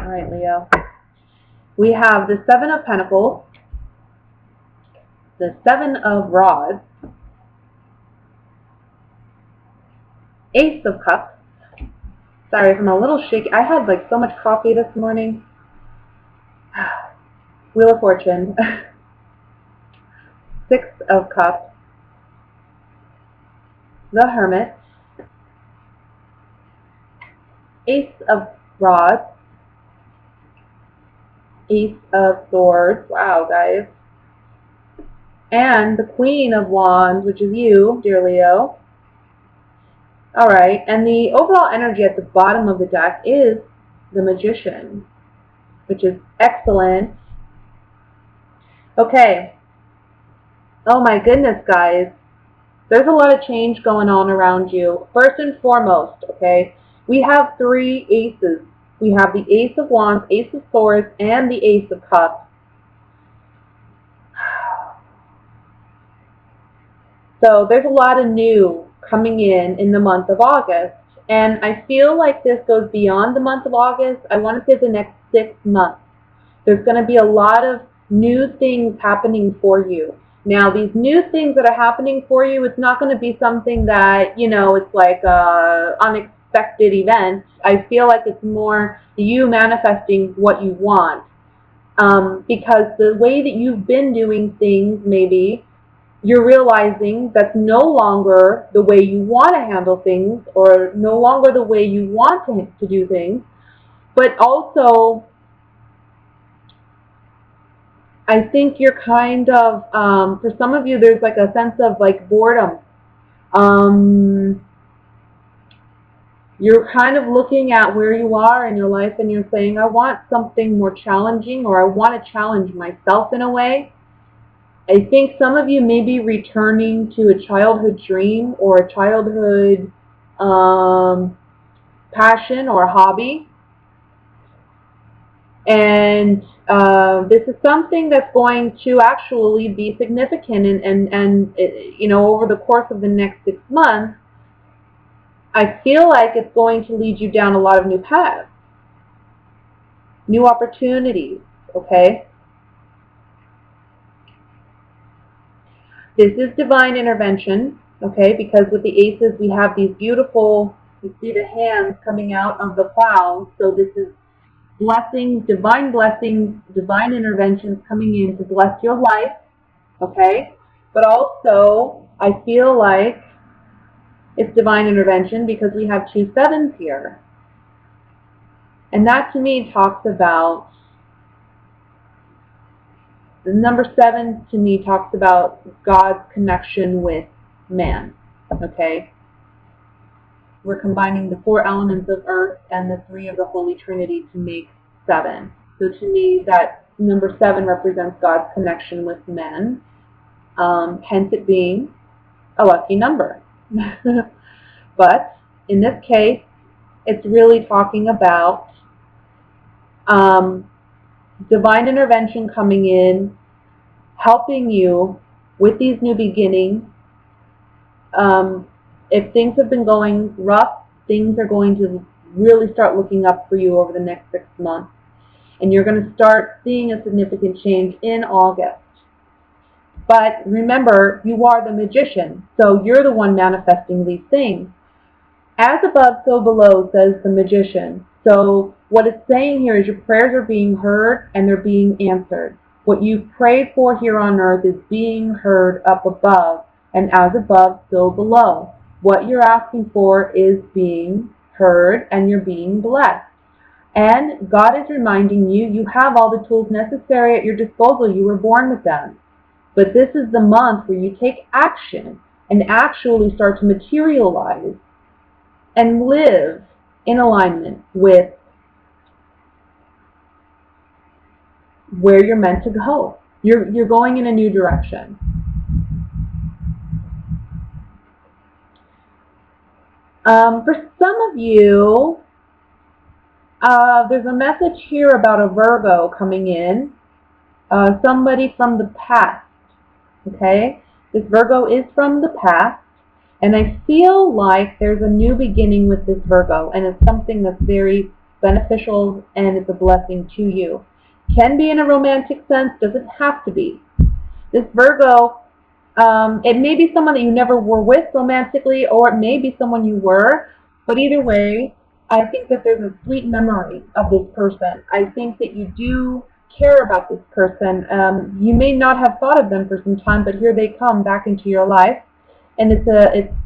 All right, Leo. We have the Seven of Pentacles, the Seven of Rods, Ace of Cups. Sorry if I'm a little shaky. I had like so much coffee this morning. Wheel of Fortune. Six of Cups, the Hermit, Ace of Rods, Ace of Swords. Wow, guys. And the Queen of Wands, which is you, dear Leo. Alright, and the overall energy at the bottom of the deck is the Magician, which is excellent. Okay. Oh my goodness, guys. There's a lot of change going on around you. First and foremost, okay, we have three aces. We have the Ace of Wands, Ace of Swords, and the Ace of Cups. So there's a lot of new coming in the month of August. And I feel like this goes beyond the month of August. I want to say the next 6 months. There's going to be a lot of new things happening for you. Now, these new things that are happening for you, it's not going to be something that, you know, it's like unexpected event. I feel like it's more you manifesting what you want. Because the way that you've been doing things, maybe, you're realizing that's no longer the way you want to handle things or no longer the way you want to do things. But also, I think you're kind of, for some of you, there's like a sense of like boredom. You're kind of looking at where you are in your life and you're saying, I want something more challenging, or I want to challenge myself in a way. I think some of you may be returning to a childhood dream or a childhood passion or hobby. And this is something that's going to actually be significant and you know, over the course of the next 6 months, I feel like it's going to lead you down a lot of new paths, new opportunities, okay? This is divine intervention, okay, because with the aces we have these beautiful, you see the hands coming out of the clouds, so this is blessings, divine interventions coming in to bless your life, okay? But also, I feel like it's divine intervention because we have 2 sevens here. And that to me talks about, the number 7 to me talks about God's connection with man, okay? We're combining the 4 elements of earth and the 3 of the Holy Trinity to make 7. So to me, that number 7 represents God's connection with men, hence it being a lucky number. But in this case, it's really talking about divine intervention coming in, helping you with these new beginnings. If things have been going rough, things are going to really start looking up for you over the next 6 months. And you're going to start seeing a significant change in August. But remember, you are the magician, so you're the one manifesting these things. As above, so below, says the magician. So what it's saying here is your prayers are being heard and they're being answered. What you've prayed for here on earth is being heard up above, and as above, so below. What you're asking for is being heard and you're being blessed. And God is reminding you, you have all the tools necessary at your disposal. You were born with them. But this is the month where you take action and actually start to materialize and live in alignment with where you're meant to go. You're going in a new direction. For some of you, there's a message here about a Virgo coming in. Somebody from the past. Okay? This Virgo is from the past. And I feel like there's a new beginning with this Virgo. And it's something that's very beneficial and it's a blessing to you. Can be in a romantic sense, doesn't have to be. This Virgo, it may be someone that you never were with romantically, or it may be someone you were, but either way, I think that there's a sweet memory of this person. I think that you do care about this person. You may not have thought of them for some time, but here they come back into your life, and it's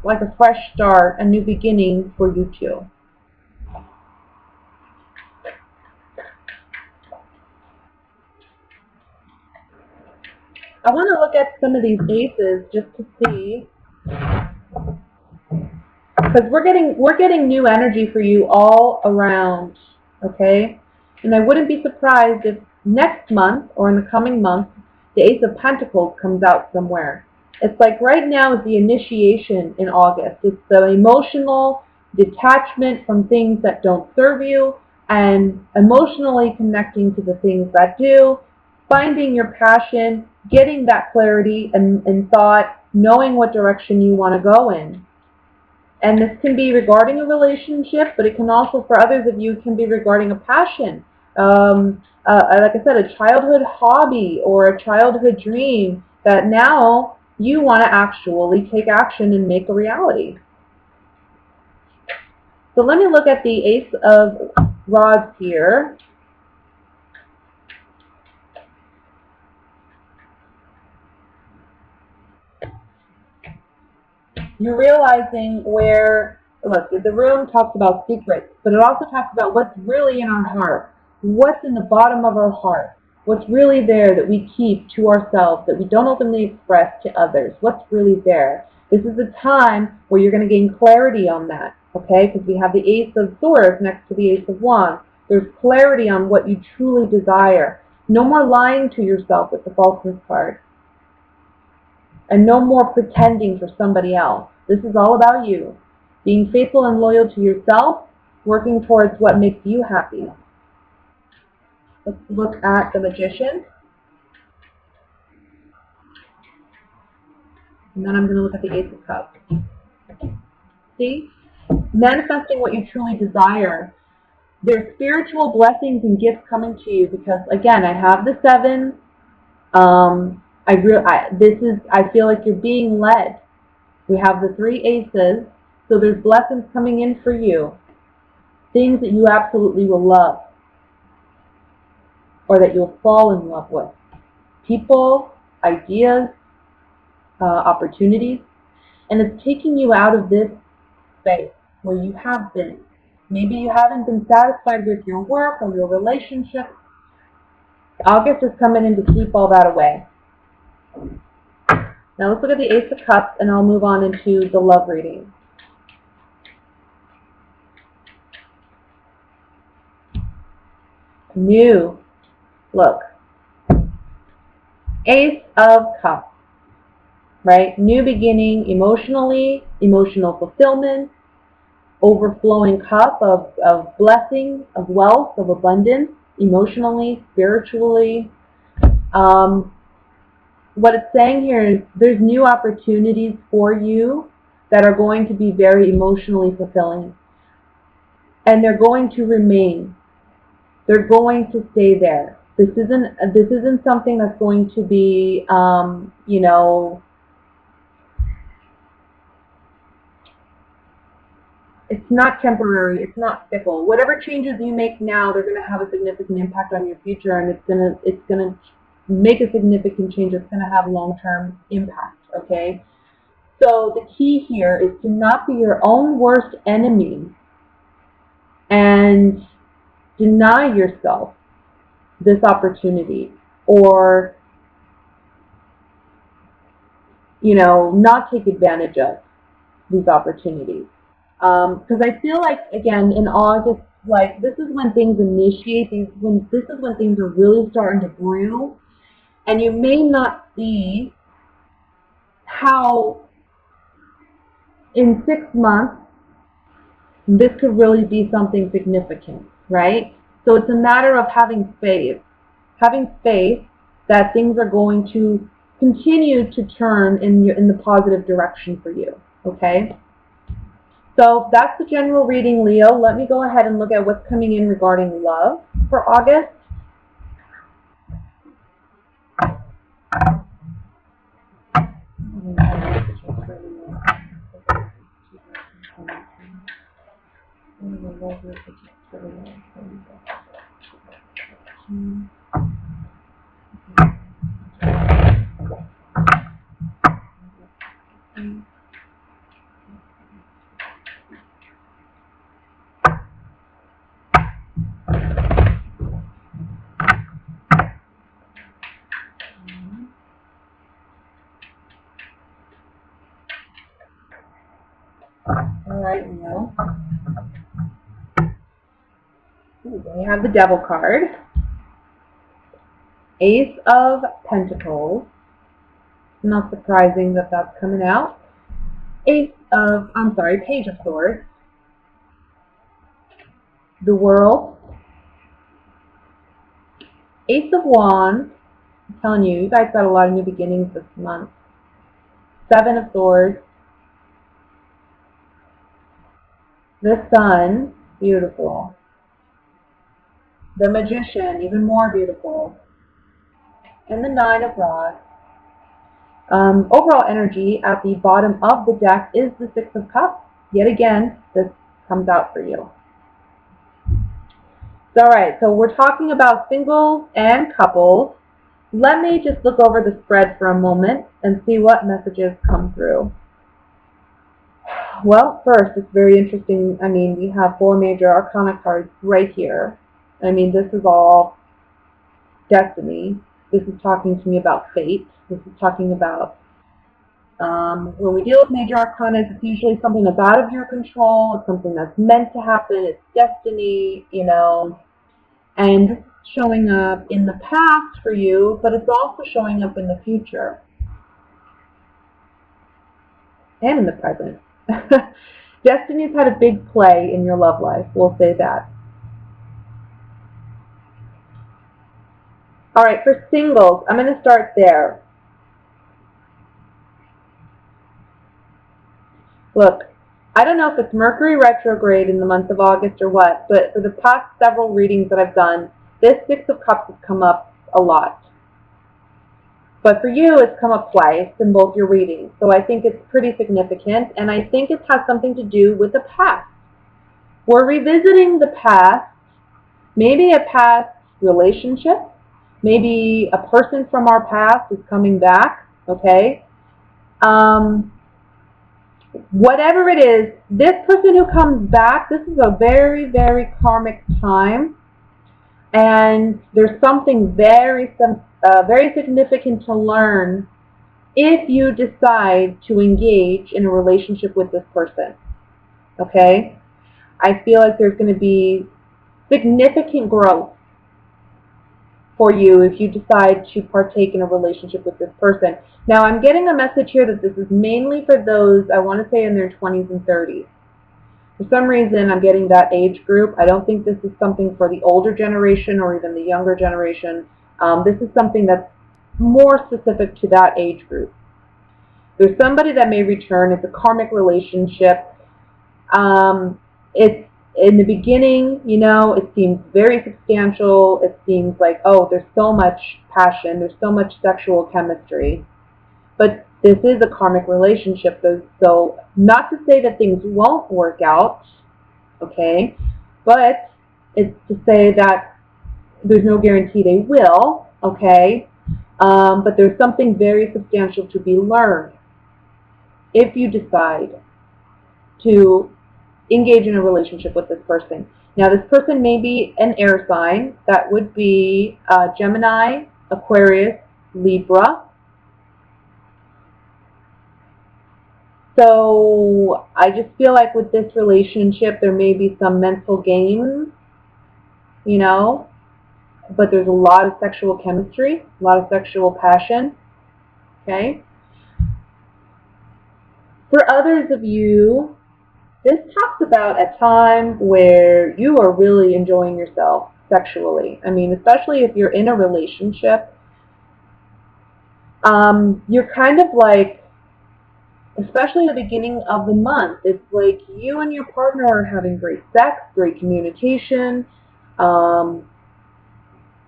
like a fresh start, a new beginning for you two. I want to look at some of these aces just to see, because we're getting new energy for you all around, okay? And I wouldn't be surprised if next month or in the coming month the Ace of Pentacles comes out somewhere. It's like right now is the initiation in August. It's the emotional detachment from things that don't serve you and emotionally connecting to the things that do, finding your passion, getting that clarity and thought, knowing what direction you want to go in. And this can be regarding a relationship, but it can also, for others of you, can be regarding a passion. Like I said, a childhood hobby or a childhood dream that now you want to actually take action and make a reality. So let me look at the Ace of Rods here. You're realizing where, look, the room talks about secrets, but it also talks about what's really in our heart. What's in the bottom of our heart? What's really there that we keep to ourselves, that we don't openly express to others? What's really there? This is a time where you're going to gain clarity on that, okay? Because we have the Ace of Swords next to the Ace of Wands. There's clarity on what you truly desire. No more lying to yourself with the falseness card. And no more pretending for somebody else. This is all about you. Being faithful and loyal to yourself, working towards what makes you happy. Let's look at the Magician. And then I'm going to look at the Ace of Cups. See? Manifesting what you truly desire. There's spiritual blessings and gifts coming to you because, again, I have the 7. I feel like you're being led. We have the 3 aces, so there's blessings coming in for you. Things that you absolutely will love or that you'll fall in love with. People, ideas, opportunities, and it's taking you out of this space where you have been. Maybe you haven't been satisfied with your work or your relationship. August is coming in to sweep all that away. Now let's look at the Ace of Cups, and I'll move on into the love reading. New. Look. Ace of Cups. Right? New beginning emotionally, emotional fulfillment, overflowing cup of blessing, of wealth, of abundance, emotionally, spiritually. What it's saying here is there's new opportunities for you that are going to be very emotionally fulfilling. And they're going to remain. They're going to stay there. This isn't something that's going to be, it's not temporary. It's not fickle. Whatever changes you make now, they're going to have a significant impact on your future, and it's gonna make a significant change. It's going to have long-term impact. Okay. So the key here is to not be your own worst enemy and deny yourself this opportunity, or not take advantage of these opportunities. Because I feel like, again, in August, like, this is when things initiate, this is when things are really starting to brew, and you may not see how in 6 months this could really be something significant, right? So it's a matter of having faith that things are going to continue to turn in the positive direction for you, okay? So that's the general reading, Leo. Let me go ahead and look at what's coming in regarding love for August. All right, Leo. We have the Devil card. Ace of Pentacles. Not surprising that that's coming out. Page of Swords. The World. Ace of Wands. I'm telling you, you guys got a lot of new beginnings this month. Seven of Swords. The Sun. Beautiful. The Magician. Even more beautiful. And the Nine of Rods. Overall energy at the bottom of the deck is the Six of Cups. Yet again, this comes out for you. Alright, so we're talking about singles and couples. Let me just look over the spread for a moment and see what messages come through. Well, first, it's very interesting. I mean, we have 4 major arcana cards right here. I mean, this is all destiny. This is talking to me about fate. This is talking about when we deal with major arcana, it's usually something that's out of your control. It's something that's meant to happen. It's destiny, you know, and showing up in the past for you, but it's also showing up in the future and in the present. Destiny's had a big play in your love life. We'll say that. All right, for singles, I'm going to start there. Look, I don't know if it's Mercury retrograde in the month of August or what, but for the past several readings that I've done, this Six of Cups has come up a lot. But for you, it's come up twice in both your readings. So I think it's pretty significant, and I think it has something to do with the past. We're revisiting the past, maybe a past relationship, maybe a person from our past is coming back, okay? Whatever it is, this person who comes back, this is a very, very karmic time, and there's something very significant to learn if you decide to engage in a relationship with this person, okay? I feel like there's going to be significant growth for you if you decide to partake in a relationship with this person. Now, I'm getting a message here that this is mainly for those, I want to say, in their 20s and 30s. For some reason, I'm getting that age group. I don't think this is something for the older generation or even the younger generation. This is something that's more specific to that age group. There's somebody that may return. It's a karmic relationship. It's in the beginning, you know, it seems very substantial. It seems like, oh, there's so much passion. There's so much sexual chemistry. But this is a karmic relationship, so not to say that things won't work out, okay, but it's to say that there's no guarantee they will, okay, but there's something very substantial to be learned if you decide to engage in a relationship with this person. Now, this person may be an air sign. That would be Gemini, Aquarius, Libra. So I just feel like with this relationship, there may be some mental games, you know, but there's a lot of sexual chemistry, a lot of sexual passion, okay? For others of you, this talks about a time where you are really enjoying yourself sexually. I mean, especially if you're in a relationship, you're kind of like especially at the beginning of the month. It's like you and your partner are having great sex, great communication. Um,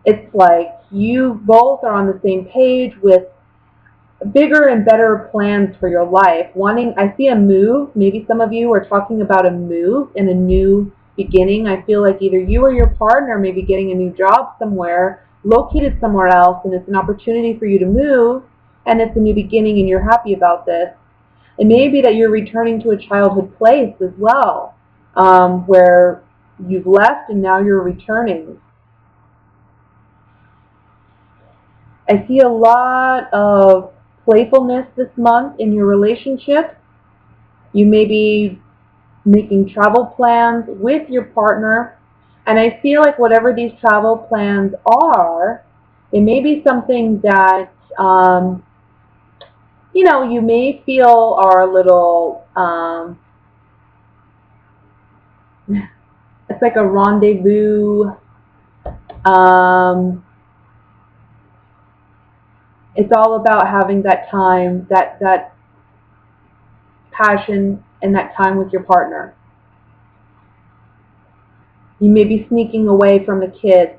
it's like you both are on the same page with bigger and better plans for your life. I see a move. Maybe some of you are talking about a move and a new beginning. I feel like either you or your partner may be getting a new job somewhere, located somewhere else, and it's an opportunity for you to move, and it's a new beginning, and you're happy about this. It may be that you're returning to a childhood place as well, where you've left and now you're returning. I see a lot of playfulness this month in your relationship. You may be making travel plans with your partner, and I feel like whatever these travel plans are, it may be something that you may feel are a little. It's like a rendezvous. Um, it's all about having that time, that passion, and that time with your partner. You may be sneaking away from the kids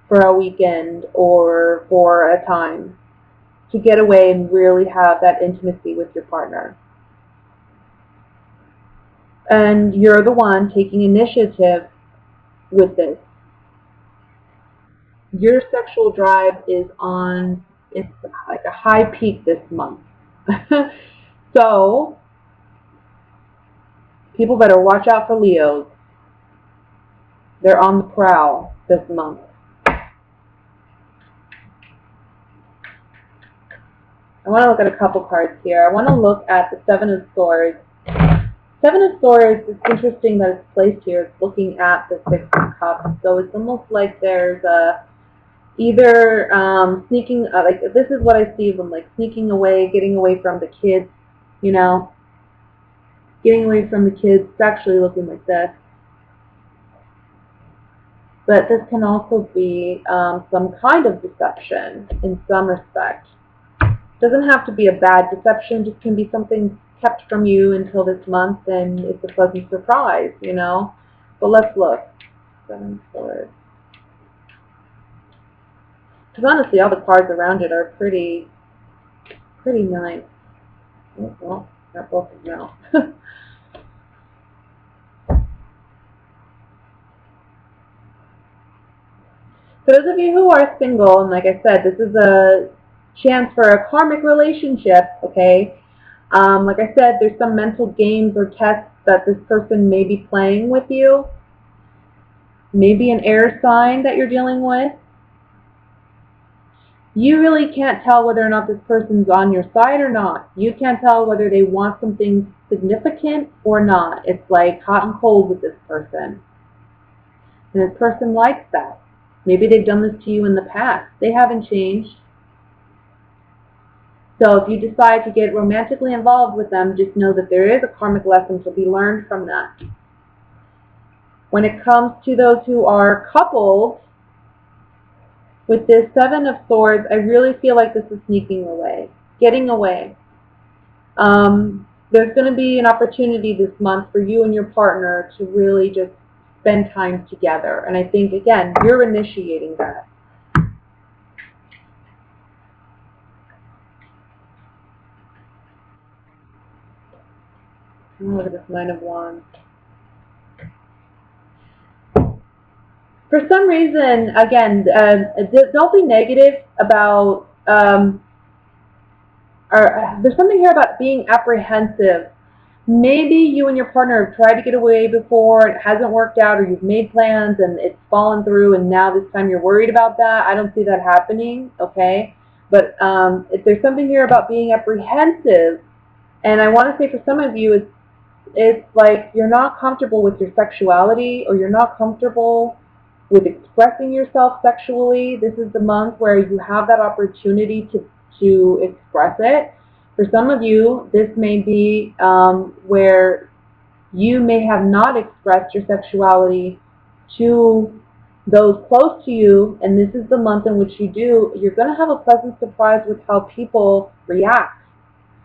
for a weekend or for a time to get away and really have that intimacy with your partner. And you're the one taking initiative with this. Your sexual drive is on, it's like a high peak this month. So, people better watch out for Leos. They're on the prowl this month. I want to look at a couple cards here. I want to look at the Seven of Swords. Seven of Swords, it's interesting that it's placed here. It's looking at the Six of Cups. So it's almost like there's either sneaking, like this is what I see them, like sneaking away, getting away from the kids, getting away from the kids. It's actually looking like this. But this can also be some kind of deception in some respect. It doesn't have to be a bad deception, just can be something kept from you until this month, and it's a pleasant surprise, But let's look. Seven of Swords. Because honestly, all the cards around it are pretty nice. Oh, well, got both of them now. For those of you who are single, and like I said, this is a chance for a karmic relationship, okay? Like I said, there's some mental games or tests that this person may be playing with you. Maybe an air sign that you're dealing with. You really can't tell whether or not this person's on your side or not. You can't tell whether they want something significant or not. It's like hot and cold with this person. And this person likes that. Maybe they've done this to you in the past. They haven't changed. So if you decide to get romantically involved with them, just know that there is a karmic lesson to be learned from that. When it comes to those who are coupled, with this Seven of Swords, I really feel like this is sneaking away, getting away. There's going to be an opportunity this month for you and your partner to really just spend time together. And I think, again, you're initiating that. Look at this Nine of Wands. For some reason, again, don't be negative about, there's something here about being apprehensive. Maybe you and your partner have tried to get away before and it hasn't worked out, or you've made plans and it's fallen through and now this time you're worried about that. I don't see that happening, okay? But if there's something here about being apprehensive, and I want to say for some of you, it's like you're not comfortable with your sexuality, or you're not comfortable with expressing yourself sexually. This is the month where you have that opportunity to express it. For some of you, this may be where you may have not expressed your sexuality to those close to you, and this is the month in which you do. You're going to have a pleasant surprise with how people react.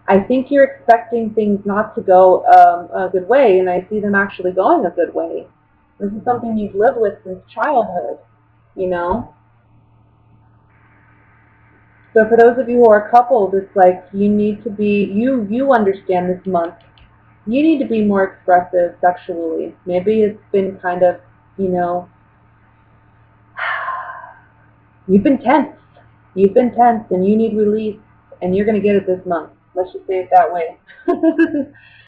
I think you're expecting things not to go a good way, and I see them actually going a good way. This is something you've lived with since childhood, you know? So for those of you who are couples, it's like you need to be, you understand this month. You need to be more expressive sexually. Maybe it's been kind of, you know, you've been tense. You've been tense and you need release, and you're going to get it this month. Let's just say it that way.